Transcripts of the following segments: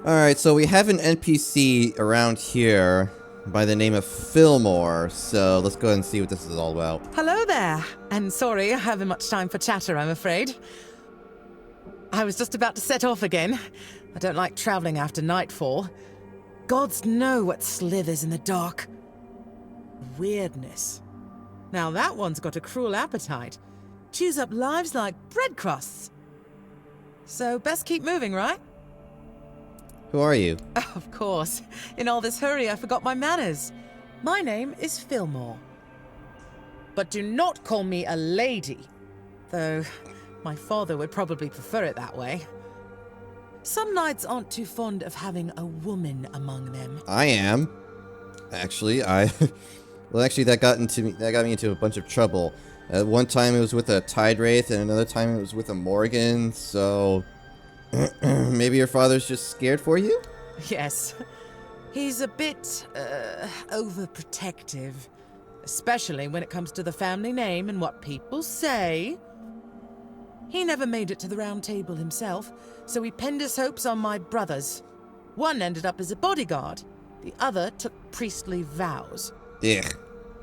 Alright, so we have an NPC around here by the name of Filmore, so let's go ahead and see what this is all about. Hello there, and sorry I haven't much time for chatter, I'm afraid. I was just about to set off again. I don't like traveling after nightfall. Gods know what slithers in the dark. Weirdness. Now that one's got a cruel appetite. Chews up lives like bread crusts. So best keep moving, right? Who are you? Of course. In all this hurry, I forgot my manners. My name is Filmore. But do not call me a lady. Though, my father would probably prefer it that way. Some knights aren't too fond of having a woman among them. I am. Actually, well, actually, that got me into a bunch of trouble. At one time it was with a Tide Wraith, and another time it was with a Morgan, so... maybe your father's just scared for you? Yes. He's a bit, overprotective. Especially when it comes to the family name and what people say. He never made it to the Round Table himself, so he pinned his hopes on my brothers. One ended up as a bodyguard. The other took priestly vows. Ugh.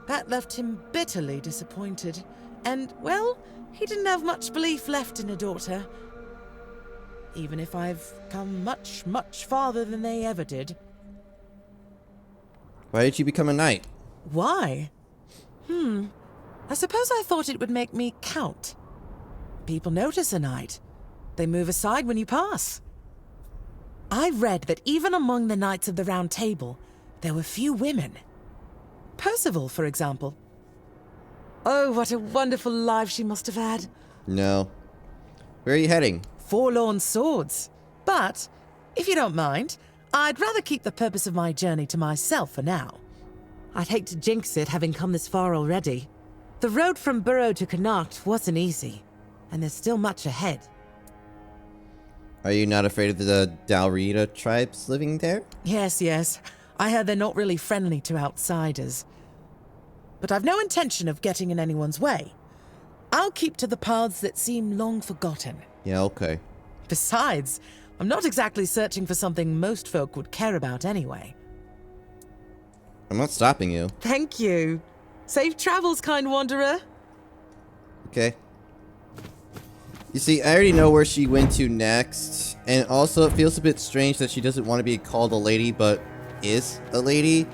That left him bitterly disappointed. And, well, he didn't have much belief left in a daughter. Even if I've come much, much farther than they ever did. Why did you become a knight? Why? I suppose I thought it would make me count. People notice a knight. They move aside when you pass. I read that even among the knights of the Round Table, there were few women. Percival, for example. Oh, what a wonderful life she must have had. No. Where are you heading? Forlorn Swords. But, if you don't mind, I'd rather keep the purpose of my journey to myself for now. I'd hate to jinx it, having come this far already. The road from Burrow to Connacht wasn't easy, and there's still much ahead. Are you not afraid of the Dalrita tribes living there? Yes. I heard they're not really friendly to outsiders. But I've no intention of getting in anyone's way. I'll keep to the paths that seem long forgotten. Yeah, okay. Besides, I'm not exactly searching for something most folk would care about anyway. I'm not stopping you. Thank you. Safe travels, kind wanderer. Okay. You see, I already know where she went to next, and also it feels a bit strange that she doesn't want to be called a lady, but is a lady.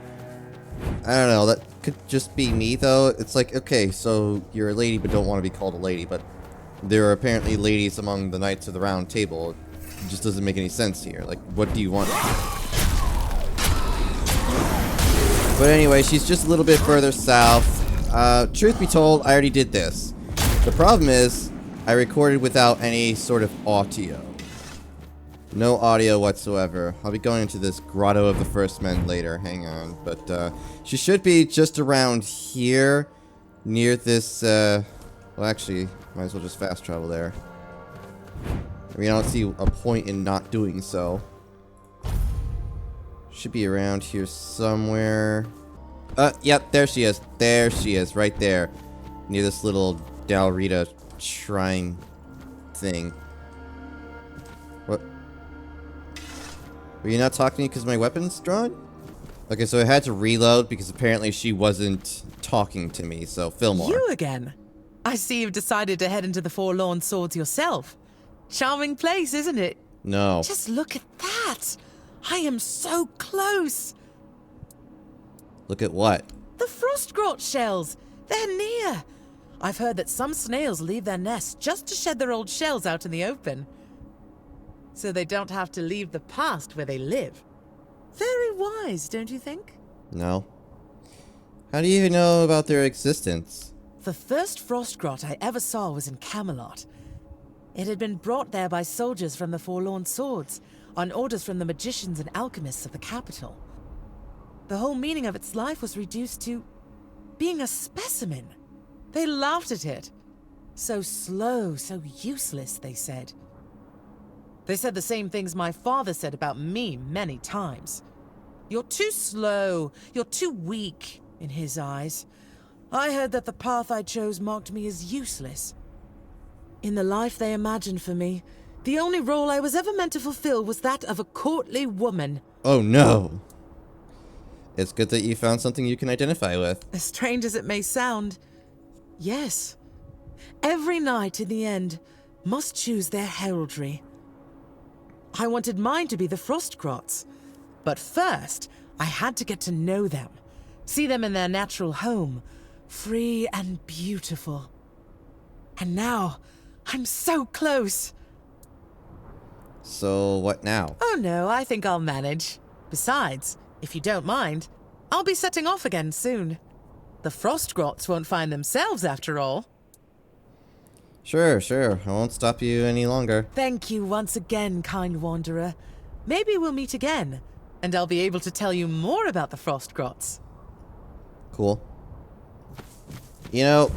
I don't know, that could just be me, though. It's like, okay, so you're a lady but don't want to be called a lady, but there are apparently ladies among the Knights of the Round Table. It just doesn't make any sense here. Like, what do you want? But anyway, she's just a little bit further south. Truth be told, I already did this. The problem is, I recorded without any sort of audio. No audio whatsoever. I'll be going into this Grotto of the First Men later. Hang on. But, she should be just around here. Near this, well, actually, might as well just fast travel there. I mean, I don't see a point in not doing so. Should be around here somewhere. Yep, there she is. There she is, right there. Near this little Dalrita shrine thing. What? Were you not talking to me because my weapon's drawn? Okay, so I had to reload because apparently she wasn't talking to me, so Filmore. You again? I see you've decided to head into the Forlorn Swords yourself. Charming place, isn't it? No. Just look at that! I am so close! Look at what? The Frostgrot shells! They're near! I've heard that some snails leave their nests just to shed their old shells out in the open. So they don't have to leave the past where they live. Very wise, don't you think? No. How do you even know about their existence? The first Frostgrot I ever saw was in Camelot. It had been brought there by soldiers from the Forlorn Swords, on orders from the magicians and alchemists of the capital. The whole meaning of its life was reduced to being a specimen. They laughed at it. So slow, so useless, they said. They said the same things my father said about me many times. You're too slow, you're too weak, in his eyes. I heard that the path I chose marked me as useless. In the life they imagined for me, The only role I was ever meant to fulfill was that of a courtly woman. Oh no. It's good that you found something you can identify with. As strange as it may sound, yes. Every knight in the end must choose their heraldry. I wanted mine to be the Frostgrots, but first I had to get to know them, see them in their natural home, free and beautiful. And now, I'm so close. So, what now? Oh no, I think I'll manage. Besides, if you don't mind, I'll be setting off again soon. The Frostgrots won't find themselves after all. Sure. I won't stop you any longer. Thank you once again, kind wanderer. Maybe we'll meet again, and I'll be able to tell you more about the Frostgrots. Cool. You know,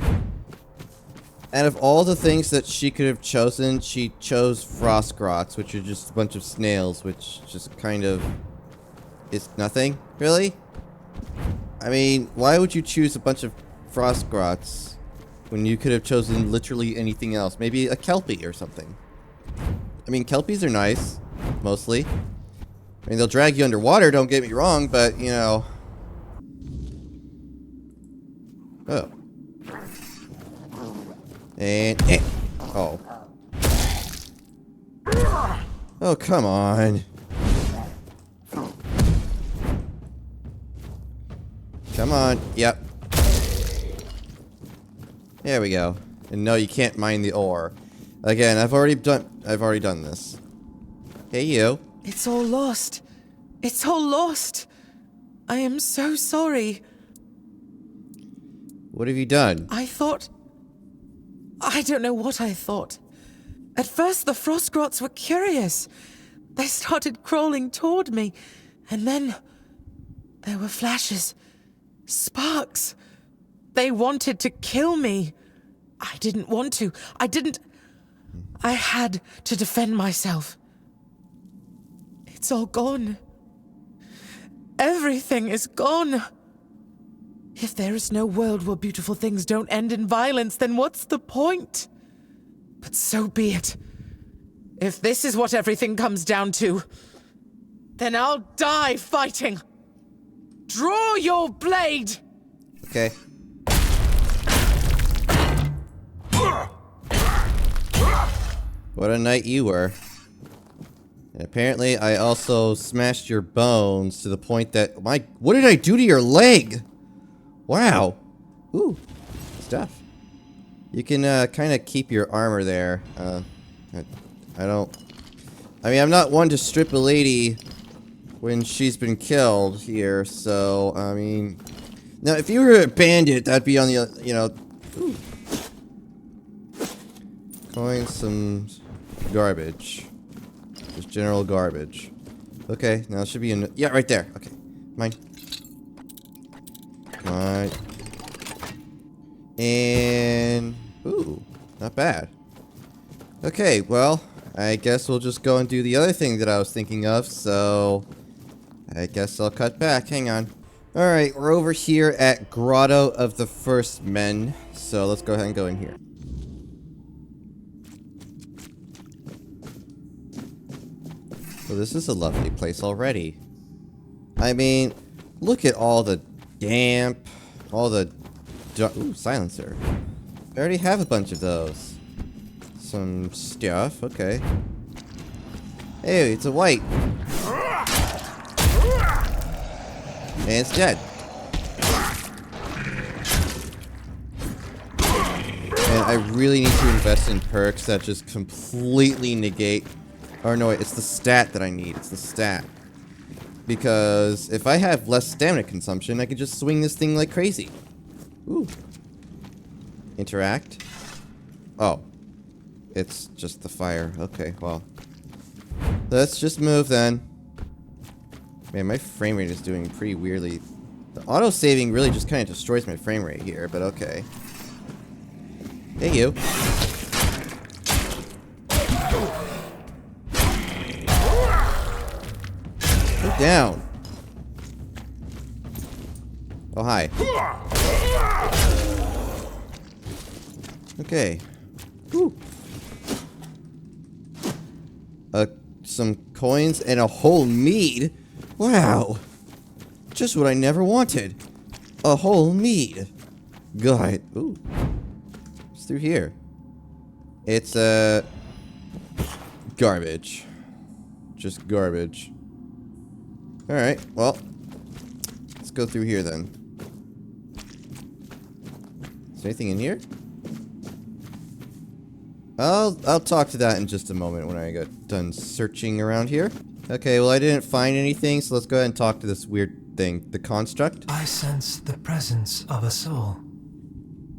out of all the things that she could have chosen, she chose Frostgrots, which are just a bunch of snails, which just kind of is nothing, really? I mean, why would you choose a bunch of Frostgrots when you could have chosen literally anything else? Maybe a Kelpie or something. I mean, Kelpies are nice, mostly. I mean, they'll drag you underwater, don't get me wrong, but, you know... Oh. And... Oh. Oh, come on. Come on. Yep. There we go. And no, you can't mine the ore. Again, I've already done this. Hey, you. It's all lost. It's all lost. I am so sorry. What have you done? I don't know what I thought. At first, the Frostgrots were curious. They started crawling toward me. And then there were flashes. Sparks. They wanted to kill me. I didn't want to. I had to defend myself. It's all gone. Everything is gone. If there is no world where beautiful things don't end in violence, then what's the point? But so be it. If this is what everything comes down to, then I'll die fighting. Draw your blade! Okay. What a knight you were. And apparently I also smashed your bones to the point that... what did I do to your leg? Wow. Ooh. Stuff. You can kind of keep your armor there. I don't... I mean, I'm not one to strip a lady when she's been killed here, so, I mean... Now, if you were a bandit, that'd be on the, you know... Ooh. Calling some garbage. Just general garbage. Okay, now it should be in... Yeah, right there. Okay. Mine. Come on. And... Ooh. Not bad. Okay, well... I guess we'll just go and do the other thing that I was thinking of, so... I guess I'll cut back. Hang on. Alright, we're over here at Grotto of the First Men, so let's go ahead and go in here. Well, this is a lovely place already. I mean, look at all the damp, all the... Ooh, silencer. I already have a bunch of those. Some stuff, okay. Hey, it's a white. And it's dead. And I really need to invest in perks that just completely negate... Or no, wait, it's the stat that I need. It's the stat. Because if I have less stamina consumption, I can just swing this thing like crazy. Ooh. Interact. Oh. It's just the fire. Okay, well. Let's just move then. Man, my frame rate is doing pretty weirdly. The auto-saving really just kind of destroys my frame rate here, but okay. Hey, you. Go down. Oh, hi. Okay. Whew. Some coins and a whole mead. Wow. Just what I never wanted. A whole mead. God. Ooh. It's through here. It's, garbage. Just garbage. Alright, well. Let's go through here then. Is there anything in here? I'll talk to that in just a moment when I get done searching around here. Okay, well I didn't find anything, so let's go ahead and talk to this weird thing. The construct? I sense the presence of a soul.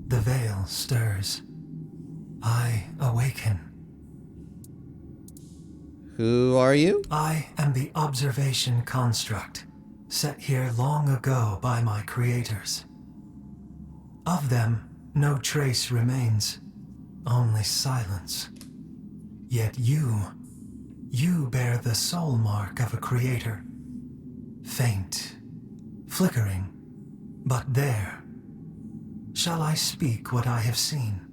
The veil stirs. I awaken. Who are you? I am the observation construct, set here long ago by my creators. Of them, no trace remains, only silence. Yet you bear the soul mark of a creator. Faint, flickering, but there. Shall I speak what I have seen?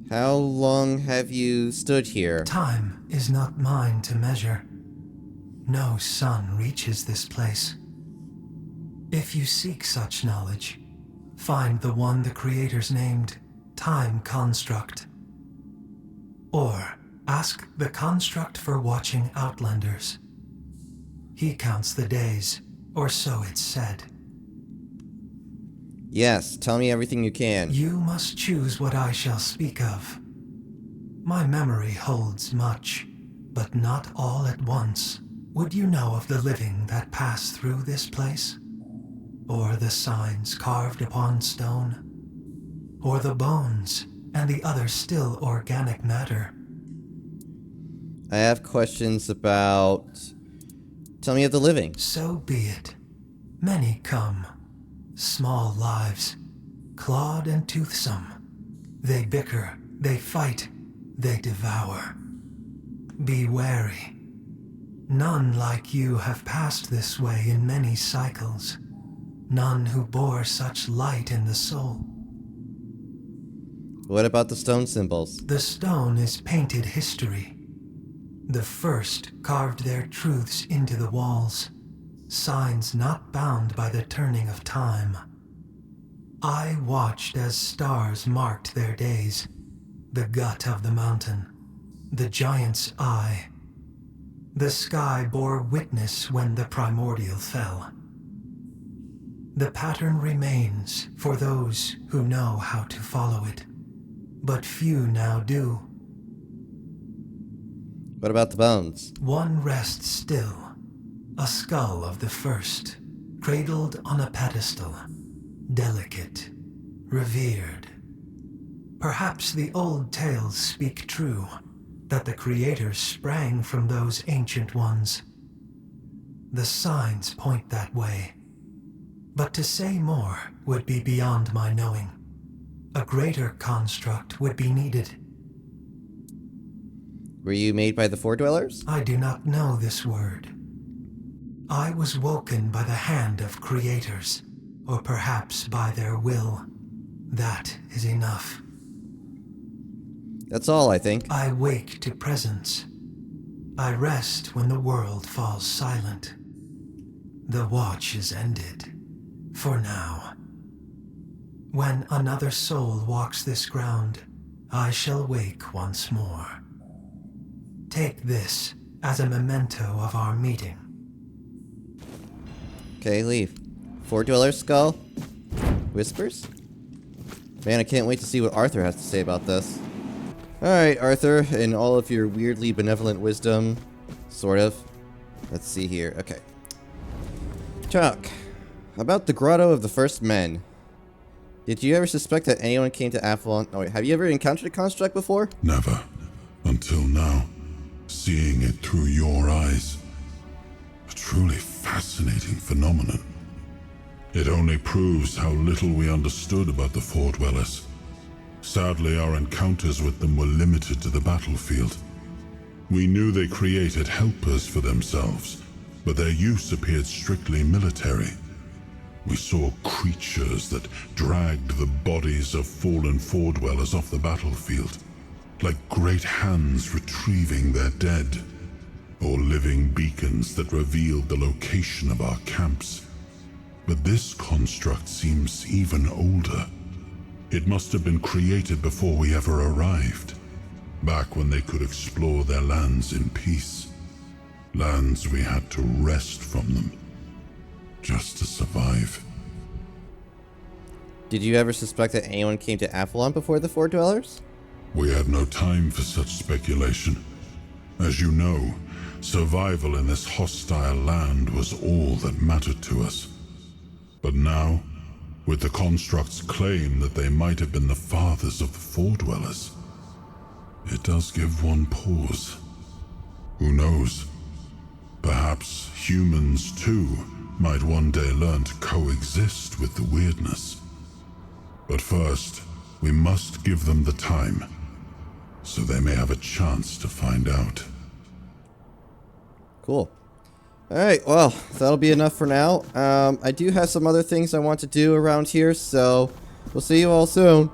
How long have you stood here? Time is not mine to measure. No sun reaches this place. If you seek such knowledge, find the one the creators named Time Construct. Or ask the construct for watching Outlanders. He counts the days, or so it's said. Yes, tell me everything you can. You must choose what I shall speak of. My memory holds much, but not all at once. Would you know of the living that pass through this place? Or the signs carved upon stone? Or the bones and the other still organic matter? I have questions about... Tell me of the living. So be it. Many come. Small lives, clawed and toothsome. They bicker, they fight, they devour. Be wary. None like you have passed this way in many cycles. None who bore such light in the soul. What about the stone symbols? The stone is painted history. The first carved their truths into the walls. Signs not bound by the turning of time. I watched as stars marked their days. The gut of the mountain, the giant's eye. The sky bore witness when the primordial fell. The pattern remains for those who know how to follow it, but few now do. What about the bones? One rests still. A skull of the first, cradled on a pedestal, delicate, revered. Perhaps the old tales speak true, that the creators sprang from those ancient ones. The signs point that way. But to say more would be beyond my knowing. A greater construct would be needed. Were you made by the Fore-Dwellers? I do not know this word. I was woken by the hand of creators, or perhaps by their will. That is enough. That's all, I think. I wake to presence. I rest when the world falls silent. The watch is ended, for now. When another soul walks this ground, I shall wake once more. Take this as a memento of our meeting. Okay, leave. Fore-Dweller's skull? Whispers? Man, I can't wait to see what Arthur has to say about this. Alright, Arthur, in all of your weirdly benevolent wisdom, sort of. Let's see here. Okay. Talk about the Grotto of the First Men. Did you ever suspect that anyone came to Avalon? Oh, wait, have you ever encountered a construct before? Never. Until now. Seeing it through your eyes. A truly fascinating phenomenon. It only proves how little we understood about the Fore-Dwellers. Sadly, our encounters with them were limited to the battlefield. We knew they created helpers for themselves, but their use appeared strictly military. We saw creatures that dragged the bodies of fallen Fore-Dwellers off the battlefield, like great hands retrieving their dead, or living beacons that revealed the location of our camps. But this construct seems even older. It must have been created before we ever arrived, back when they could explore their lands in peace. Lands we had to wrest from them, just to survive. Did you ever suspect that anyone came to Avalon before the Fore-Dwellers? We had no time for such speculation. As you know, survival in this hostile land was all that mattered to us. But now, with the construct's claim that they might have been the fathers of the Fore-Dwellers, it does give one pause. Who knows? Perhaps humans, too, might one day learn to coexist with the weirdness. But first, we must give them the time, so they may have a chance to find out. Cool. Alright, well, that'll be enough for now. I do have some other things I want to do around here, so we'll see you all soon.